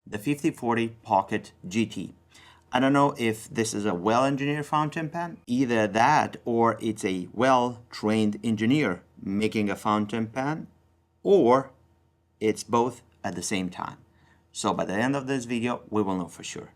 the 5040 Pocket GT. I don't know if this is a well-engineered fountain pen, either that or it's a well-trained engineer making a fountain pen, or it's both at the same time. So by the end of this video, we will know for sure.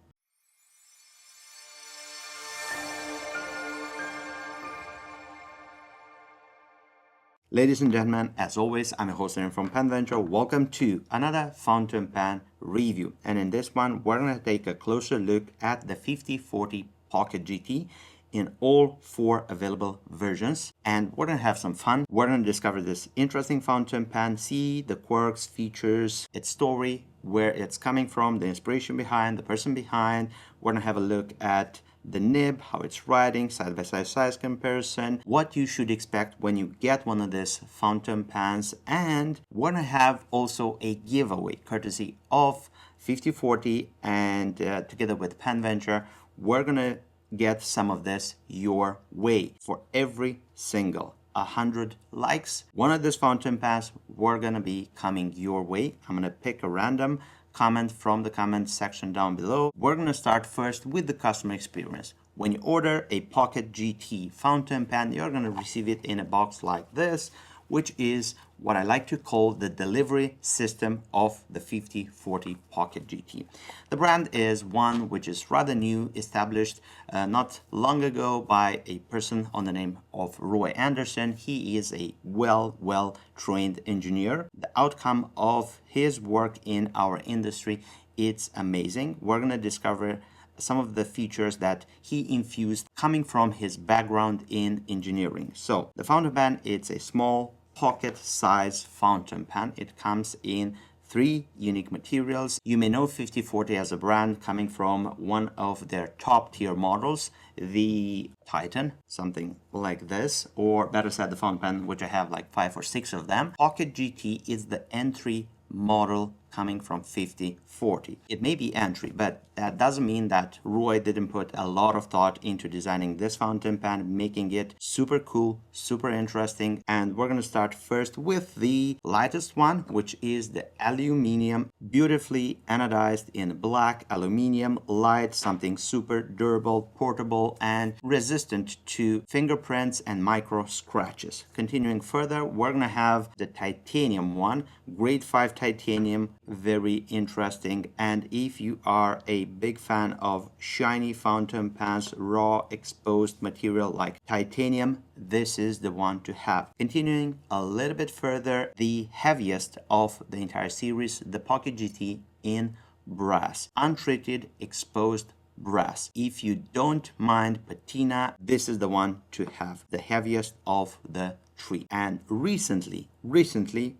Ladies and gentlemen, as always, I'm your host from PenVenture. Welcome to another fountain pen review. And in this one, we're going to take a closer look at the 5040 Pocket GT in all 4 available versions. And we're going to have some fun. We're going to discover this interesting fountain pen, see the quirks, features, its story, where it's coming from, the inspiration behind, the person behind. We're going to have a look at the nib, how it's writing, side-by-side size comparison, what you should expect when you get one of these fountain pens, and we're gonna have also a giveaway courtesy of 5040 and together with PenVenture, we're gonna get some of this your way. For every single 100 likes, one of these fountain pens we're gonna be coming your way. I'm gonna pick a random comment from the comment section down below. We're going to start first with the customer experience. When you order a Pocket GT fountain pen, you're going to receive it in a box like this, which is what I like to call the delivery system of the 5040 Pocket GT. The brand is one which is rather new, established not long ago by a person on the name of Roy Anderson. He is a well-trained engineer. The outcome of his work in our industry, it's amazing. We're going to discover some of the features that he infused coming from his background in engineering. So the fountain pen, it's a small pocket size fountain pen. It comes in 3 unique materials. You may know 5040 as a brand coming from one of their top tier models, the Titan, something like this, or better said, the fountain pen, which I have like 5 or 6 of them. Pocket GT is the entry model coming from 5040. It may be entry, but that doesn't mean that Roy didn't put a lot of thought into designing this fountain pen, making it super cool, super interesting. And we're going to start first with the lightest one, which is the Aluminium, beautifully anodized in black aluminum, light, something super durable, portable, and resistant to fingerprints and micro scratches. Continuing further, we're going to have the titanium one, grade 5 titanium, very interesting. And if you are a big fan of shiny fountain pens, raw exposed material like titanium, this is the one to have. Continuing a little bit further, the heaviest of the entire series, the Pocket GT in brass, untreated exposed brass. If you don't mind patina, this is the one to have, the heaviest of the 3. And recently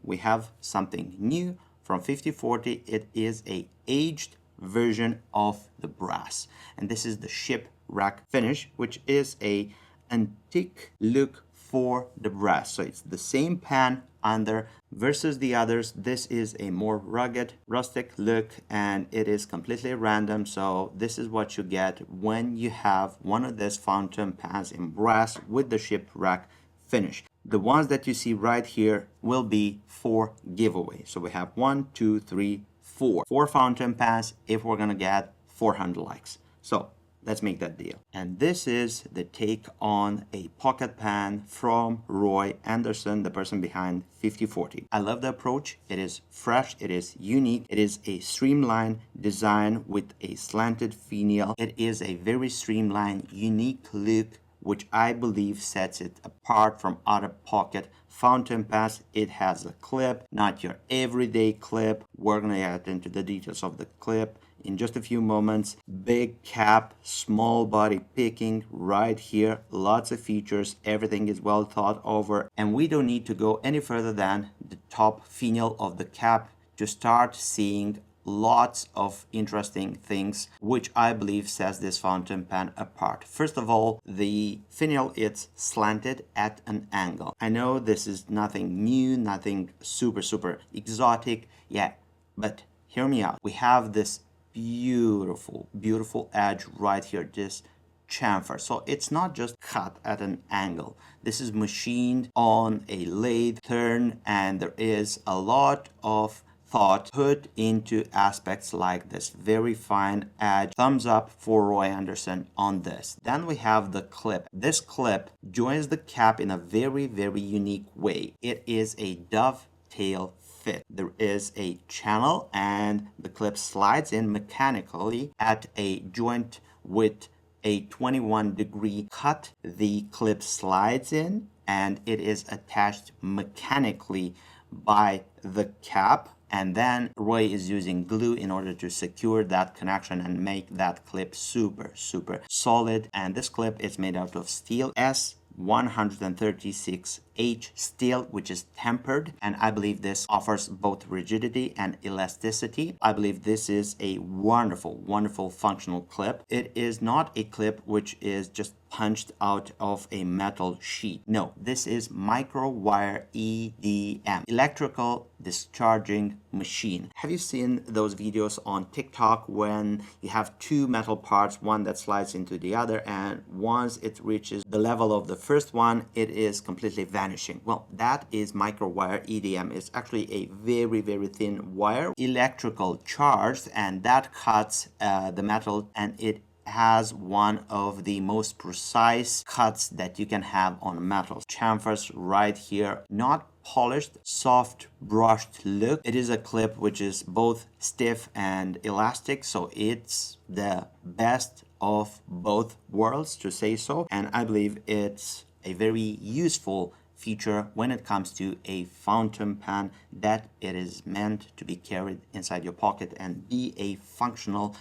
we have something new from 5040. It is a aged version of the brass, and this is the shipwreck finish, which is a antique look for the brass. So it's the same pan under versus the others. This is a more rugged, rustic look, and it is completely random. So this is what you get when you have one of these fountain pans in brass with the shipwreck finish. The ones that you see right here will be for giveaway. So we have 1, 2, 3, 4 fountain pens if we're gonna get 400 likes. So let's make that deal. And this is the take on a pocket pen from Roy Anderson, the person behind 5040. I love the approach. It is fresh, it is unique, it is a streamlined design with a slanted finial. It is a very streamlined, unique look, which I believe sets it apart from other pocket fountain pens. It has a clip, not your everyday clip. We're gonna get into the details of the clip in just a few moments. Big cap, small body picking right here, lots of features, everything is well thought over, and we don't need to go any further than the top finial of the cap to start seeing lots of interesting things, which I believe sets this fountain pen apart. First of all, the finial, it's slanted at an angle. I know this is nothing new, nothing super exotic yet, but hear me out. We have this beautiful edge right here, this chamfer. So it's not just cut at an angle. This is machined on a lathe turn, and there is a lot of thought put into aspects like this. Very fine edge. Thumbs up for Roy Anderson on this. Then we have the clip. This clip joins the cap in a very, very unique way. It is a dovetail fit. There is a channel and the clip slides in mechanically at a joint with a 21-degree cut. The clip slides in and it is attached mechanically by the cap, and then Roy is using glue in order to secure that connection and make that clip super solid. And this clip is made out of steel S136H steel, which is tempered, and I believe this offers both rigidity and elasticity. I believe this is a wonderful functional clip. It is not a clip which is just punched out of a metal sheet. No, this is micro wire EDM, electrical discharging machine. Have you seen those videos on TikTok when you have two metal parts, one that slides into the other, and once it reaches the level of the first one, it is completely vanishing? Well, that is micro wire EDM. It's actually a very thin wire, electrical charged, and that cuts the metal, and it has one of the most precise cuts that you can have on metal. Chamfers right here, not polished, soft brushed look. It is a clip which is both stiff and elastic, so it's the best of both worlds, to say so. And I believe it's a very useful feature when it comes to a fountain pen, that it is meant to be carried inside your pocket and be a functional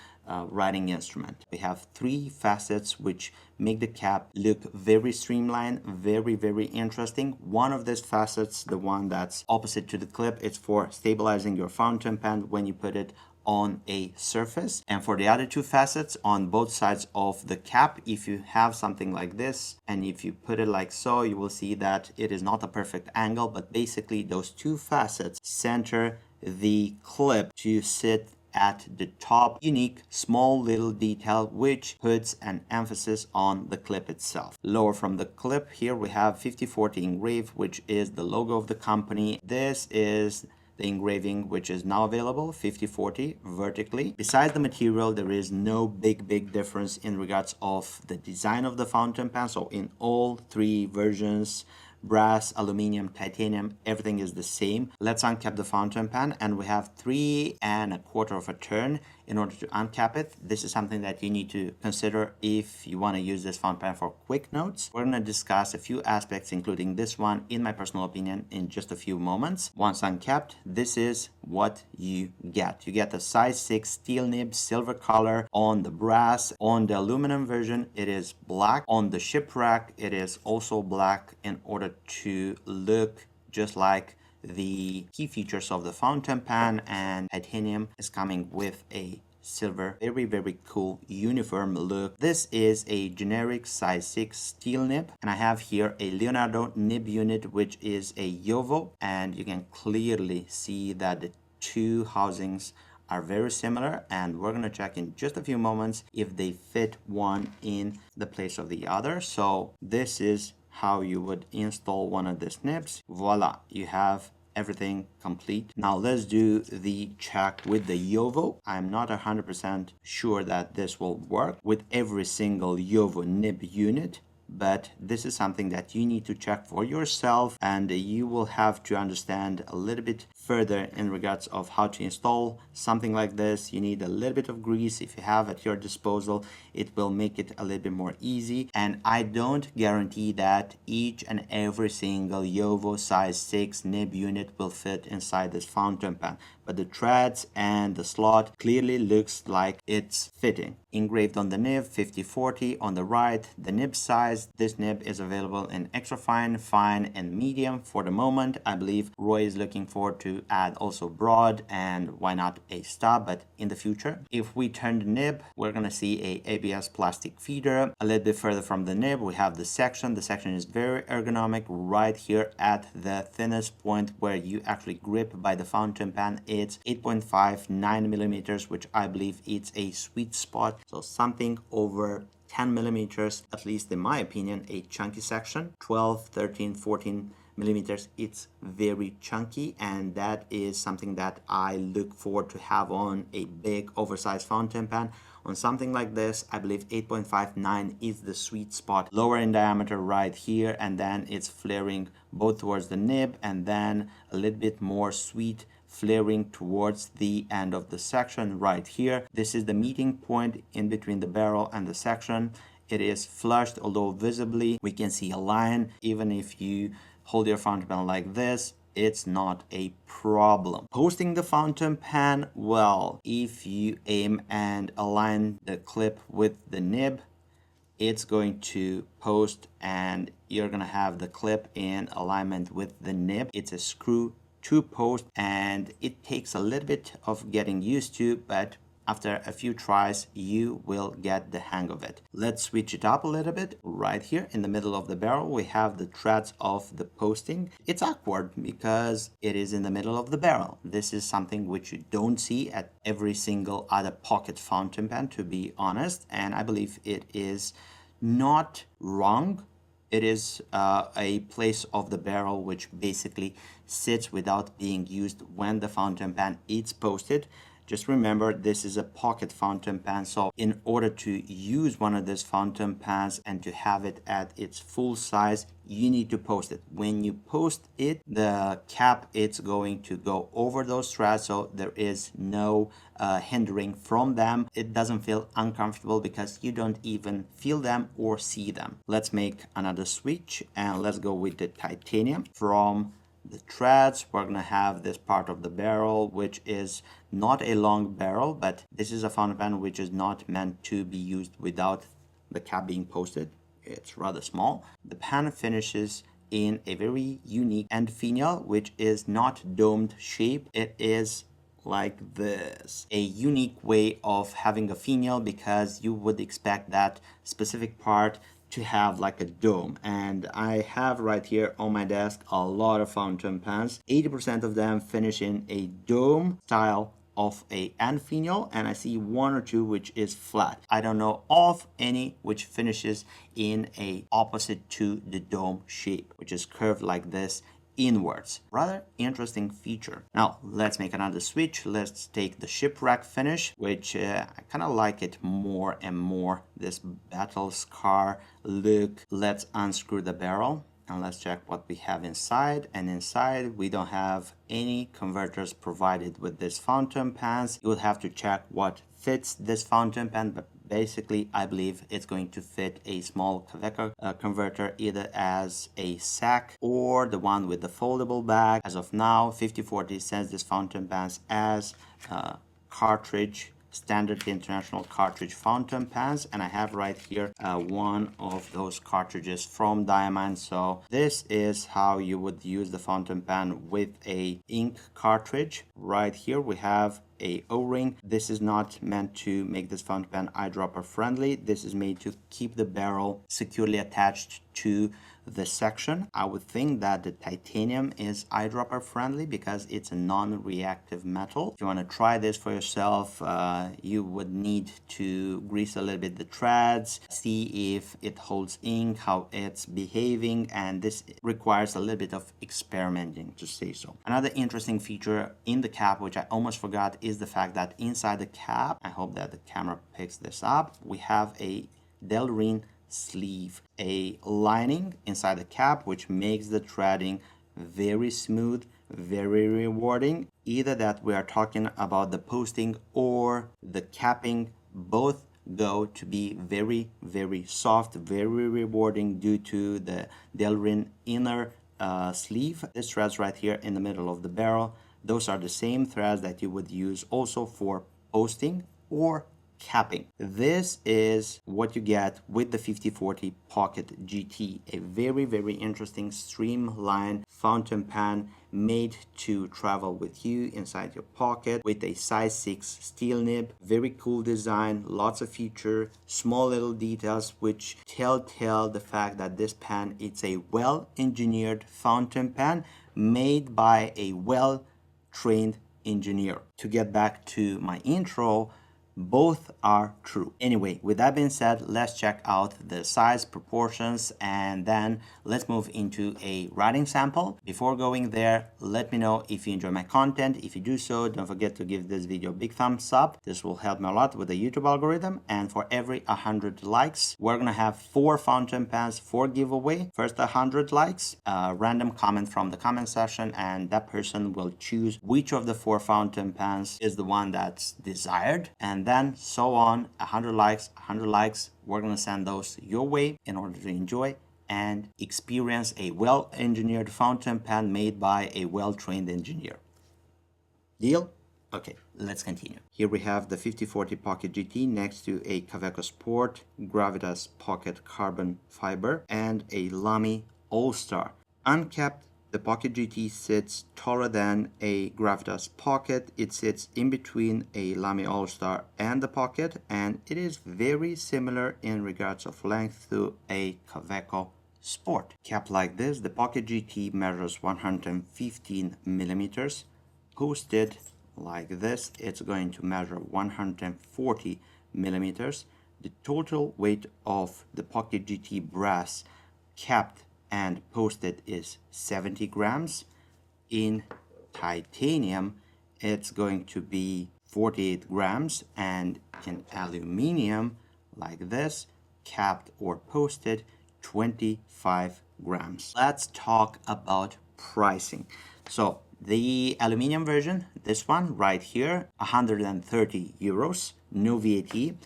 writing instrument. We have three facets which make the cap look very streamlined, very interesting. One of these facets, the one that's opposite to the clip, it's for stabilizing your fountain pen when you put it on a surface. And for the other two facets on both sides of the cap, if you have something like this and if you put it like so, you will see that it is not a perfect angle, but basically those two facets center the clip to sit at the top. Unique small little detail which puts an emphasis on the clip itself. Lower from the clip, here we have 50/40 engraved, which is the logo of the company. This is the engraving which is now available, 50/40 vertically. Besides the material, there is no big difference in regards of the design of the fountain pen. So in all three versions, brass, aluminum, titanium, everything is the same. Let's uncap the fountain pen, and we have 3 1/4 of a turn in order to uncap it. This is something that you need to consider if you want to use this fountain pen for quick notes. We're going to discuss a few aspects, including this one, in my personal opinion, in just a few moments. Once uncapped, this is what you get. You get a size 6 steel nib, silver color on the brass. On the aluminum version, it is black. On the shipwreck, it is also black in order to look just like the key features of the fountain pen, and titanium is coming with a silver, very cool uniform look. This is a generic size 6 steel nib, and I have here a Leonardo nib unit which is a JoWo, and you can clearly see that the two housings are very similar, and we're going to check in just a few moments if they fit one in the place of the other. So this is how you would install one of these nibs. Voila, you have everything complete. Now let's do the check with the JoWo. I'm not 100% sure that this will work with every single JoWo nib unit, but this is something that you need to check for yourself, and you will have to understand a little bit further in regards of how to install something like this. You need a little bit of grease. If you have at your disposal, it will make it a little bit more easy, and I don't guarantee that each and every single JoWo size 6 nib unit will fit inside this fountain pen, but the threads and the slot clearly looks like it's fitting. Engraved on the nib, 50/40 on the right, the nib size. This nib is available in extra fine, fine, and medium for the moment. I believe Roy is looking forward to add also broad, and why not a stub, but in the future. If we turn the nib, we're gonna see a ABS plastic feeder. A little bit further from the nib, we have the section. The section is very ergonomic right here at the thinnest point where you actually grip by the fountain pen. It's 8.59 millimeters, which I believe it's a sweet spot. So something over 10 millimeters, at least in my opinion, a chunky section. 12, 13, 14 millimeters. It's very chunky, and that is something that I look forward to have on a big oversized fountain pen. On something like this, I believe 8.59 is the sweet spot. Lower in diameter right here, and then it's flaring both towards the nib, and then a little bit more sweet flaring towards the end of the section right here. This is the meeting point in between the barrel and the section. It is flushed, although visibly we can see a line. Even if you hold your fountain pen like this, it's not a problem. Posting the fountain pen, well, if you aim and align the clip with the nib, it's going to post, and you're gonna have the clip in alignment with the nib. It's a screw to post, and it takes a little bit of getting used to, but after a few tries, you will get the hang of it. Let's switch it up a little bit. Right here in the middle of the barrel, we have the threads of the posting. It's awkward because it is in the middle of the barrel. This is something which you don't see at every single other pocket fountain pen, to be honest, and I believe it is not wrong. It is a place of the barrel which basically sits without being used when the fountain pen is posted. Just remember, this is a pocket fountain pen, so in order to use one of these fountain pens and to have it at its full size, you need to post it. When you post it, the cap, it's going to go over those threads, so there is no hindering from them. It doesn't feel uncomfortable because you don't even feel them or see them. Let's make another switch, and let's go with the titanium. From the threads, we're gonna have this part of the barrel, which is not a long barrel, but this is a fountain pen which is not meant to be used without the cap being posted. It's rather small. The pen finishes in a very unique end finial, which is not domed shape. It is like this, a unique way of having a finial, because you would expect that specific part to have like a dome. And I have right here on my desk a lot of fountain pens. 80% of them finish in a dome style of a end finial, and I see one or two which is flat. I don't know of any which finishes in a opposite to the dome shape, which is curved like this inwards. Rather interesting feature. Now let's make another switch. Let's take the shipwreck finish, which I kind of like it more and more, this battle scar look. Let's unscrew the barrel and let's check what we have inside. And inside we don't have any converters provided with this fountain pens. You will have to check what fits this fountain pen, but basically I believe it's going to fit a small Kaveca converter, either as a sack or the one with the foldable bag. As of now, 50/40 sends this fountain pens as cartridge, standard international cartridge fountain pens, and I have right here one of those cartridges from Diamond. So this is how you would use the fountain pen with a ink cartridge. Right here we have a O-ring. This is not meant to make this fountain pen eyedropper friendly. This is made to keep the barrel securely attached to the section. I would think that the titanium is eyedropper friendly because it's a non-reactive metal. If you want to try this for yourself, you would need to grease a little bit the threads, see if it holds ink, how it's behaving, and this requires a little bit of experimenting, to say so. Another interesting feature in the cap, which I almost forgot, is the fact that inside the cap, I hope that the camera picks this up, we have a Delrin sleeve, a lining inside the cap, which makes the threading very smooth, very rewarding. Either that we are talking about the posting or the capping, both go to be very, very soft, very rewarding due to the Delrin inner sleeve. This threads right here in the middle of the barrel, those are the same threads that you would use also for posting or capping. This is what you get with the 50/40 Pocket GT, a very, very interesting streamlined fountain pen made to travel with you inside your pocket with a size 6 steel nib. Very cool design, lots of feature, small little details which tell the fact that this pen, it's a well-engineered fountain pen made by a well-trained engineer. To get back to my intro, Both are true. Anyway, with that being said, let's check out the size, proportions, and then let's move into a writing sample. Before going there, let me know if you enjoy my content. If you do so, don't forget to give this video a big thumbs up. This will help me a lot with the YouTube algorithm. And for every 100 likes, we're gonna have 4 fountain pens for giveaway. First 100 likes, a random comment from the comment section, and that person will choose which of the 4 fountain pens is the one that's desired. And then so on, 100 likes, we're gonna send those your way in order to enjoy and experience a well-engineered fountain pen made by a well-trained engineer. Deal? Okay, let's continue. Here we have the 5040 Pocket GT next to a Kaweco Sport Gravitas Pocket Carbon Fiber and a Lamy All-Star. Uncapped, the Pocket GT sits taller than a Gravitas Pocket. It sits in between a Lamy All-Star and the Pocket, and it is very similar in regards of length to a Kaweco Sport. Capped like this, the Pocket GT measures 115 millimeters. Posted like this, it's going to measure 140 millimeters. The total weight of the Pocket GT brass capped and posted is 70 grams. In titanium, it's going to be 48 grams, and in aluminium, like this, capped or posted, 25 grams. Let's talk about pricing. So the aluminium version, this one right here, 130 euros, no VAT.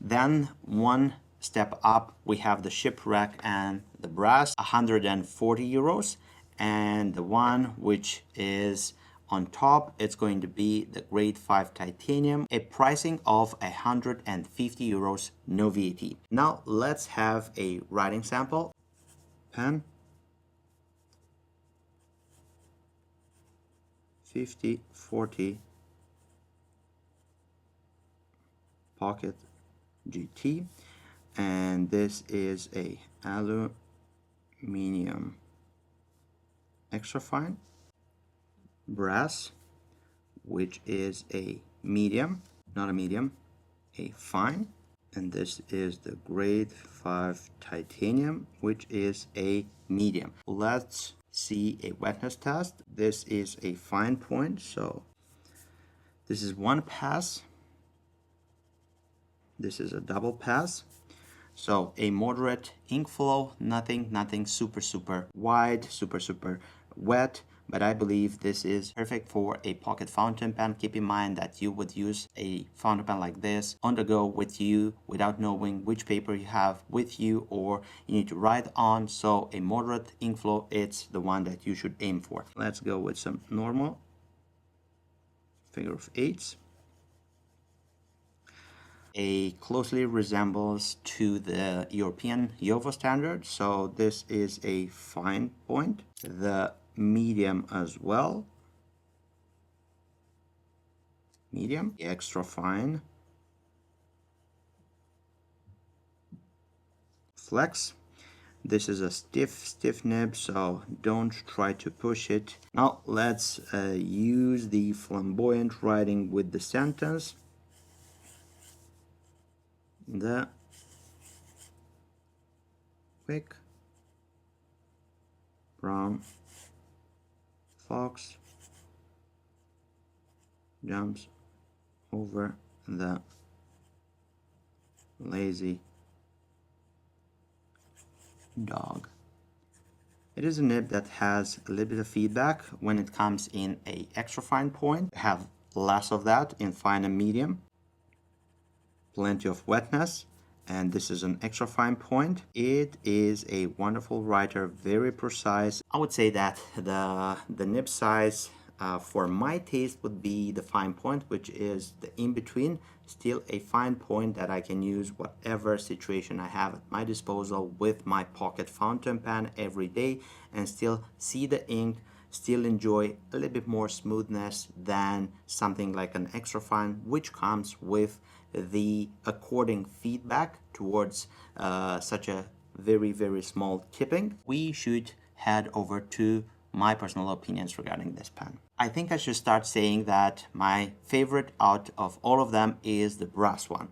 Then one step up, we have the shipwreck and the brass, 140 euros. And the one which is on top, it's going to be the grade 5 titanium, a pricing of 150 euros, no VAT. Now let's have a writing sample. Pen. 5040 Pocket GT, and this is a aluminium extra fine brass, which is a medium, not a medium, a fine, and this is the grade 5 titanium, which is a medium. Let's see a wetness test. This is a fine point, so this is one pass, this is a double pass, so a moderate ink flow, nothing super wide, super wet, but I believe this is perfect for a pocket fountain pen. Keep in mind that you would use a fountain pen like this on the go with you without knowing which paper you have with you or you need to write on. So a moderate ink flow, it's the one that you should aim for. Let's go with some normal figure of eights. A closely resembles to the European JOVO standard. So this is a fine point. The medium as well, medium, extra fine, flex. This is a stiff nib, so don't try to push it. Now let's use the flamboyant writing with the sentence. The quick brown fox jumps over the lazy dog. It is a nib that has a little bit of feedback when it comes in a extra fine point. Have less of that in fine and medium. Plenty of wetness, and this is an extra fine point. It is a wonderful writer, very precise. I would say that the nib size for my taste would be the fine point, which is the in-between. Still a fine point that I can use whatever situation I have at my disposal with my pocket fountain pen every day and still see the ink, still enjoy a little bit more smoothness than something like an extra fine, which comes with the according feedback towards such a very small tipping. We should head over to my personal opinions regarding this pen. I think I should start saying that my favorite out of all of them is the brass one.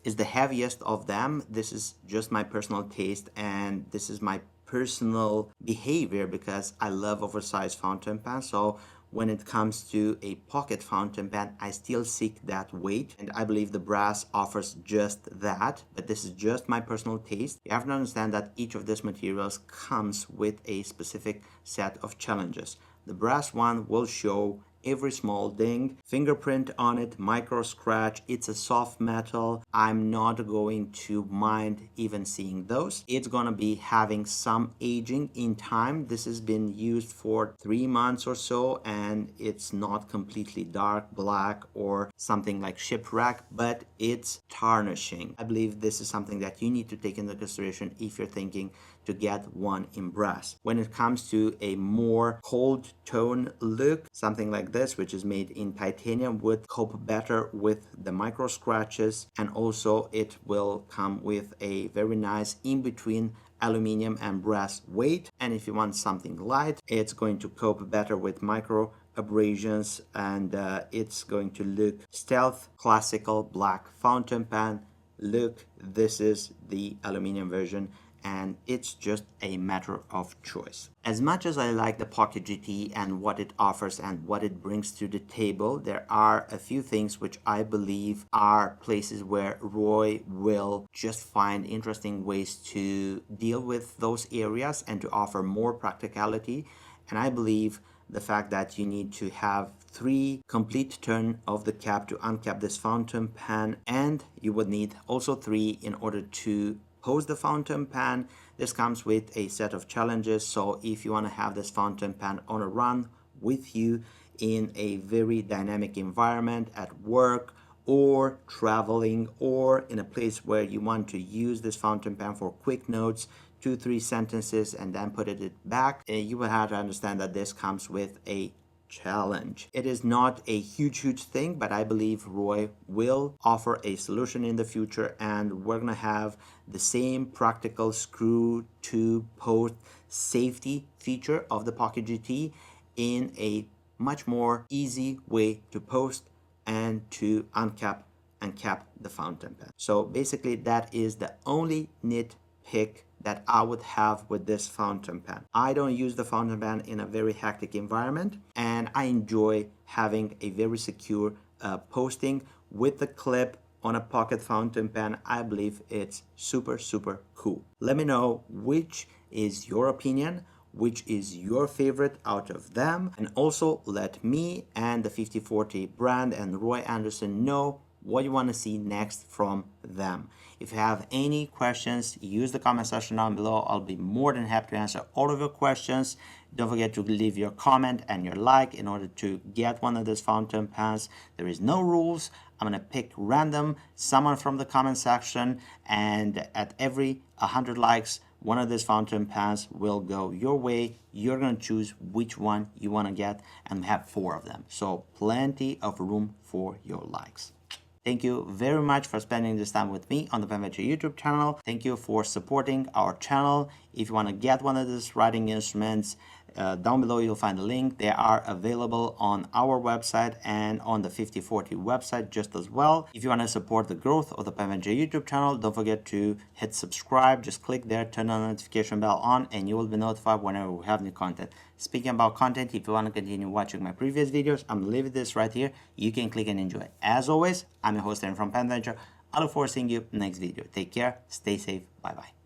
It's the heaviest of them. This is just my personal taste, and this is my personal behavior because I love oversized fountain pens. So when it comes to a pocket fountain pen, I still seek that weight, and I believe the brass offers just that, but this is just my personal taste. You have to understand that each of these materials comes with a specific set of challenges. The brass one will show every small ding, fingerprint on it, micro scratch. It's a soft metal. I'm not going to mind even seeing those. It's gonna be having some aging in time. This has been used for 3 months or so, and it's not completely dark black or something like shipwreck, but it's tarnishing. I believe this is something that you need to take into consideration if you're thinking to get one in brass. When it comes to a more cold tone look, something like this, which is made in titanium, would cope better with the micro scratches, and also it will come with a very nice in between aluminum and brass weight. And if you want something light, it's going to cope better with micro abrasions, and it's going to look stealth, classical black fountain pen look. This is the aluminum version, and it's just a matter of choice. As much as I like the Pocket GT and what it offers and what it brings to the table, there are a few things which I believe are places where Roy will just find interesting ways to deal with those areas and to offer more practicality. And I believe the fact that you need to have 3 complete turn of the cap to uncap this fountain pen, and you would need also 3 in order to pose the fountain pen. This comes with a set of challenges, so if you want to have this fountain pen on a run with you in a very dynamic environment at work or traveling, or in a place where you want to use this fountain pen for quick notes, 2-3 sentences, and then put it back, you will have to understand that this comes with a challenge. It is not a huge thing, but I believe Roy will offer a solution in the future, and we're gonna have the same practical screw to post safety feature of the Pocket GT in a much more easy way to post and to uncap and cap the fountain pen. So basically that is the only nitpick that I would have with this fountain pen. I don't use the fountain pen in a very hectic environment, and I enjoy having a very secure posting with the clip on a pocket fountain pen. I believe it's super cool. Let me know which is your opinion, which is your favorite out of them, and also let me and the 50/40 brand and Roy Anderson know what you want to see next from them. If you have any questions, use the comment section down below. I'll be more than happy to answer all of your questions. Don't forget to leave your comment and your like in order to get one of these fountain pens. There is no rules. I'm going to pick random someone from the comment section, and at every 100 likes, one of these fountain pens will go your way. You're going to choose which one you want to get, and we have 4 of them. So plenty of room for your likes. Thank you very much for spending this time with me on the Pen Venture YouTube channel. Thank you for supporting our channel. If you want to get one of these writing instruments, down below you'll find a link. They are available on our website and on the 50/40 website just as well. If you want to support the growth of the Pen Venture YouTube channel, don't forget to hit subscribe. Just click there, turn the notification bell on, and you will be notified whenever we have new content. Speaking about content, if you want to continue watching my previous videos, I'm leaving this right here. You can click and enjoy. As always, I'm your host Aaron from Pen Venture. I look forward to seeing you next video. Take care, stay safe, bye bye.